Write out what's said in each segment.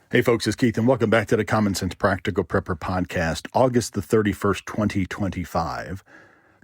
Hey folks, it's Keith and welcome back to the Common Sense Practical Prepper Podcast, August the 31st, 2025,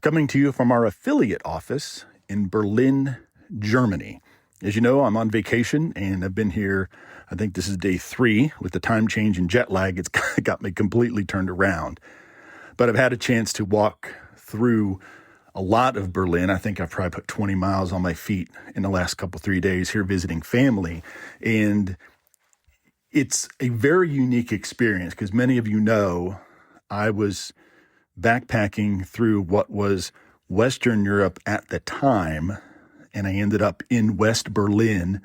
coming to you from our affiliate office in Berlin, Germany. As you know, I'm on vacation and I've been here, I think this is day 3. With the time change and jet lag, it's got me completely turned around. But I've had a chance to walk through a lot of Berlin. I think I've probably put 20 miles on my feet in the last 3 days here visiting family. And it's a very unique experience because many of you know I was backpacking through what was Western Europe at the time, and I ended up in West Berlin,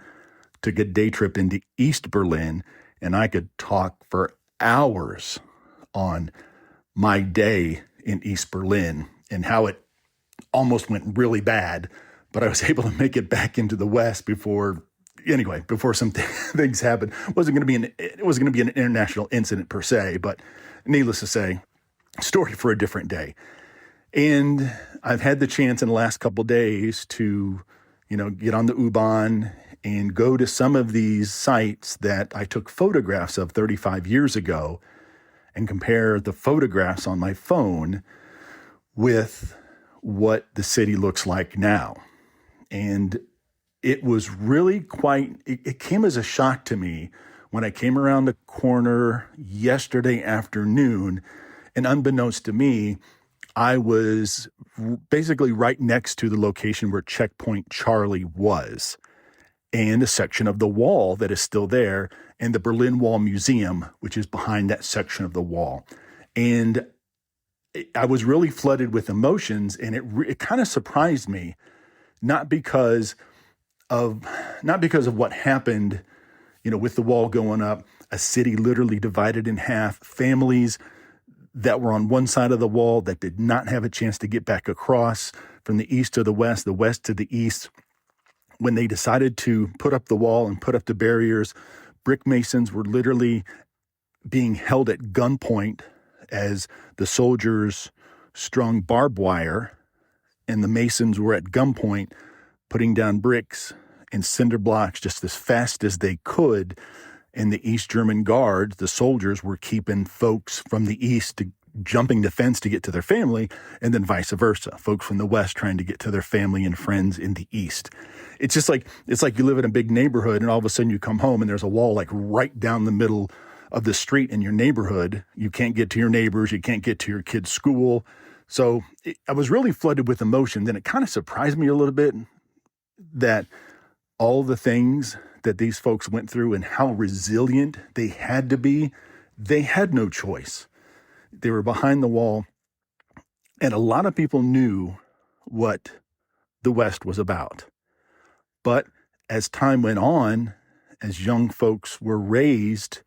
took a day trip into East Berlin, and I could talk for hours on my day in East Berlin and how it almost went really bad, but I was able to make it back into the West before some things happened. It wasn't going to be an international incident per se, but needless to say, story for a different day. And I've had the chance in the last couple of days to, get on the U-Bahn and go to some of these sites that I took photographs of 35 years ago and compare the photographs on my phone with what the city looks like now. And it was really it came as a shock to me when I came around the corner yesterday afternoon, and unbeknownst to me, I was basically right next to the location where Checkpoint Charlie was, and a section of the wall that is still there, and the Berlin Wall Museum, which is behind that section of the wall. And I was really flooded with emotions, and it kind of surprised me, not because of what happened, with the wall going up, a city literally divided in half, families that were on one side of the wall that did not have a chance to get back across from the east to the west to the east. When they decided to put up the wall and put up the barriers, brick masons were literally being held at gunpoint as the soldiers strung barbed wire, and the masons were at gunpoint putting down bricks and cinder blocks just as fast as they could. And the East German guards, the soldiers, were keeping folks from the East jumping the fence to get to their family, and then vice versa. Folks from the West trying to get to their family and friends in the East. It's like you live in a big neighborhood and all of a sudden you come home and there's a wall like right down the middle of the street in your neighborhood. You can't get to your neighbors. You can't get to your kid's school. So I was really flooded with emotion. Then it kind of surprised me a little bit that all the things that these folks went through and how resilient they had to be, they had no choice. They were behind the wall, and a lot of people knew what the West was about. But as time went on, as young folks were raised,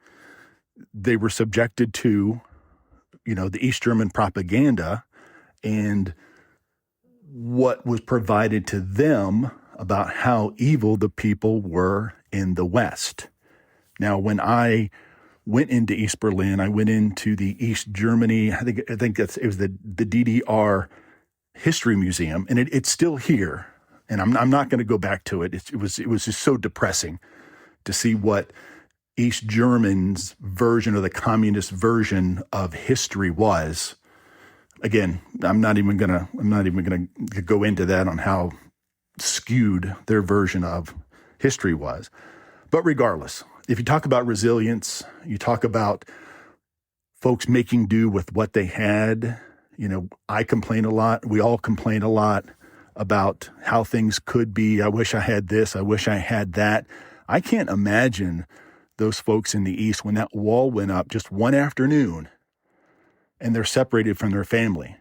they were subjected to, the East German propaganda and what was provided to them about how evil the people were in the West. Now, when I went into East Berlin, I went into the East Germany, I think it was the DDR History Museum, and it's still here. And I'm not going to go back to it. It was just so depressing to see what East German's version or the communist version of history was. Again, I'm not even gonna go into that on how skewed their version of history was. But regardless, if you talk about resilience, you talk about folks making do with what they had. I complain a lot. We all complain a lot about how things could be. I wish I had this. I wish I had that. I can't imagine those folks in the East when that wall went up just one afternoon and they're separated from their family.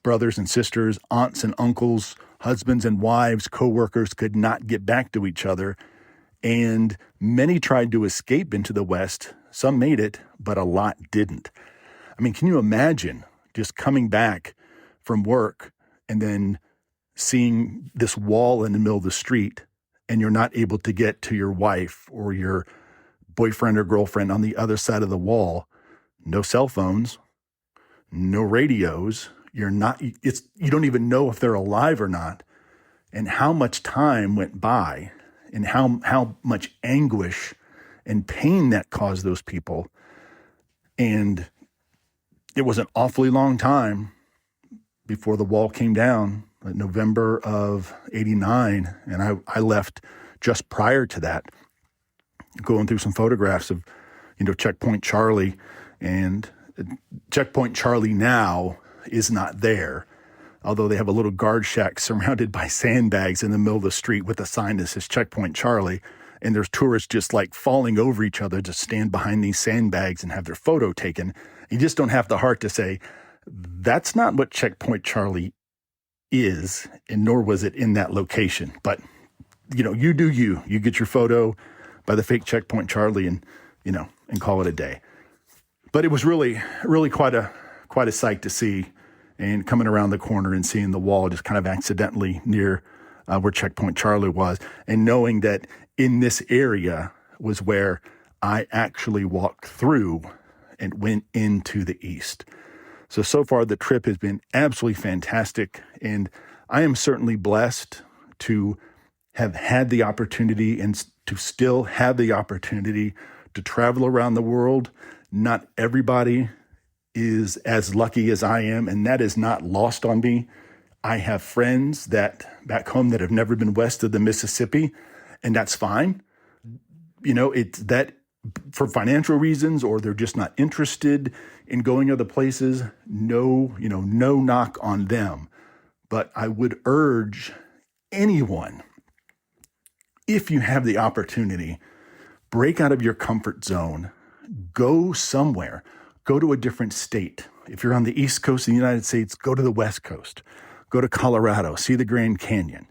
Brothers and sisters, aunts and uncles, husbands and wives, co-workers could not get back to each other. And many tried to escape into the West. Some made it, but a lot didn't. I mean, can you imagine just coming back from work and then seeing this wall in the middle of the street and you're not able to get to your wife or your boyfriend or girlfriend on the other side of the wall? No cell phones, no radios. You don't even know if they're alive or not. And how much time went by and how much anguish and pain that caused those people. And it was an awfully long time before the wall came down, November of 89. And I left just prior to that, going through some photographs of, Checkpoint Charlie. And Checkpoint Charlie now is not there, although they have a little guard shack surrounded by sandbags in the middle of the street with a sign that says Checkpoint Charlie. And there's tourists just like falling over each other to stand behind these sandbags and have their photo taken. You just don't have the heart to say, that's not what Checkpoint Charlie is, and nor was it in that location. But, you do you. You get your photo by the fake Checkpoint Charlie and call it a day. But it was really, really quite a sight to see, and coming around the corner and seeing the wall just kind of accidentally near where Checkpoint Charlie was, and knowing that in this area was where I actually walked through and went into the east. So far the trip has been absolutely fantastic, and I am certainly blessed to have had the opportunity and to still have the opportunity to travel around the world. Not everybody is as lucky as I am, and that is not lost on me. I have friends that back home that have never been west of the Mississippi, and that's fine. It's that for financial reasons, or they're just not interested in going other places. No knock on them. But I would urge anyone, if you have the opportunity, break out of your comfort zone, go somewhere, go to a different state. If you're on the East Coast of the United States, go to the West Coast, go to Colorado, see the Grand Canyon.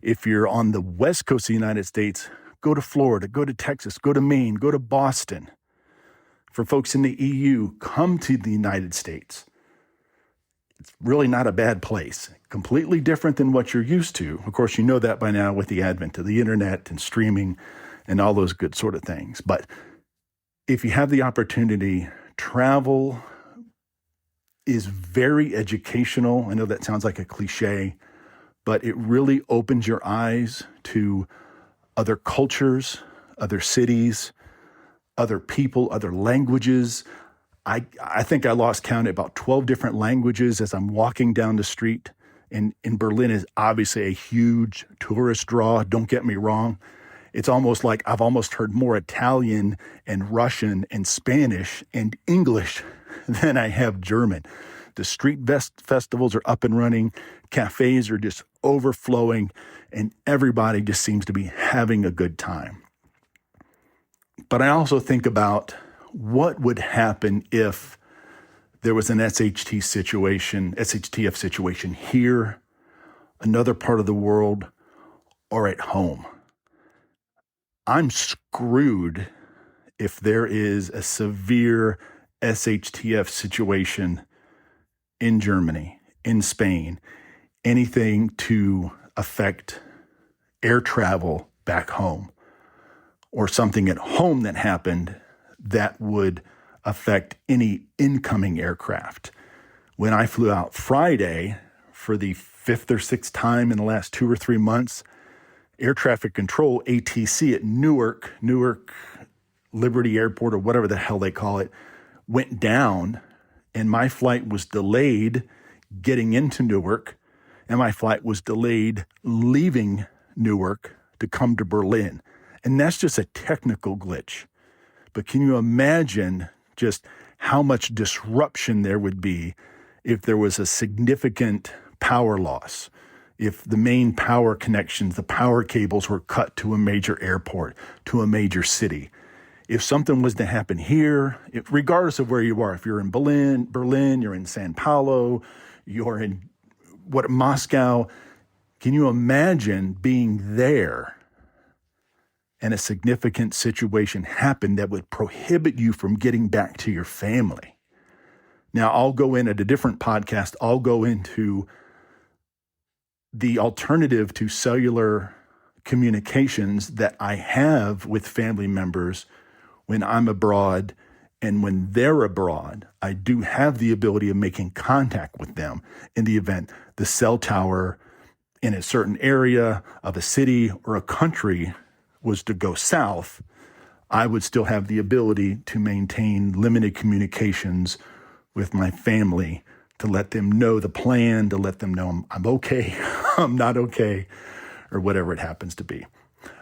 If you're on the West Coast of the United States, go to Florida, go to Texas, go to Maine, go to Boston. For folks in the EU, come to the United States. It's really not a bad place. Completely different than what you're used to. Of course, you know that by now with the advent of the internet and streaming and all those good sort of things. But if you have the opportunity, travel is very educational. I know that sounds like a cliche, but it really opens your eyes to other cultures, other cities, other people, other languages. I think I lost count at about 12 different languages as I'm walking down the street. And Berlin is obviously a huge tourist draw. Don't get me wrong. It's almost like I've almost heard more Italian and Russian and Spanish and English than I have German. The street festivals are up and running. Cafes are just overflowing, and everybody just seems to be having a good time. But I also think about what would happen if there was an SHTF situation here, another part of the world, or at home. I'm screwed if there is a severe SHTF situation in Germany, in Spain, anything to affect air travel back home, or something at home that happened that would affect any incoming aircraft. When I flew out Friday for the fifth or sixth time in the last 2 or 3 months, air traffic control, ATC at Newark Liberty Airport, or whatever the hell they call it, went down, and my flight was delayed getting into Newark, and my flight was delayed leaving Newark to come to Berlin. And that's just a technical glitch. But can you imagine just how much disruption there would be if there was a significant power loss, if the main power connections, the power cables were cut to a major airport, to a major city? If something was to happen here, regardless of where you are, if you're in Berlin, you're in Sao Paulo, you're in Moscow, can you imagine being there and a significant situation happened that would prohibit you from getting back to your family? Now, I'll go in at a different podcast. I'll go into the alternative to cellular communications that I have with family members when I'm abroad, and when they're abroad, I do have the ability of making contact with them in the event the cell tower in a certain area of a city or a country was to go south. I would still have the ability to maintain limited communications with my family, to let them know the plan, to let them know I'm okay, I'm not okay, or whatever it happens to be.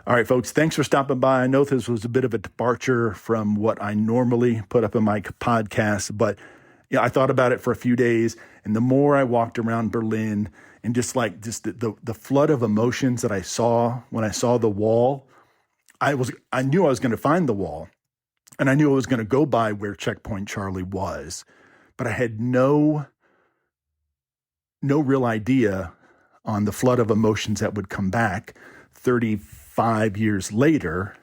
All right, folks, thanks for stopping by. I know this was a bit of a departure from what I normally put up in my podcast, but I thought about it for a few days, and the more I walked around Berlin and just the flood of emotions that I saw when I saw the wall, I knew I was going to find the wall, and I knew I was going to go by where Checkpoint Charlie was, but I had no real idea on the flood of emotions that would come back 35 years later,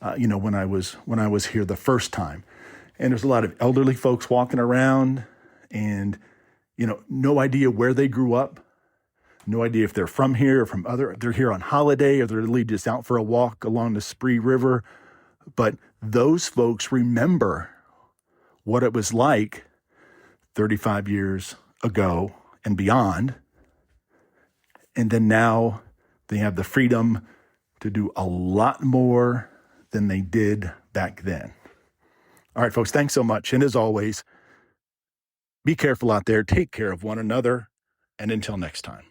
when I was here the first time. And there's a lot of elderly folks walking around and, no idea where they grew up, no idea if they're from here or they're here on holiday, or they're really just out for a walk along the Spree River. But those folks remember what it was like 35 years ago and beyond. And then now they have the freedom to do a lot more than they did back then. All right, folks, thanks so much. And as always, be careful out there, take care of one another, and until next time.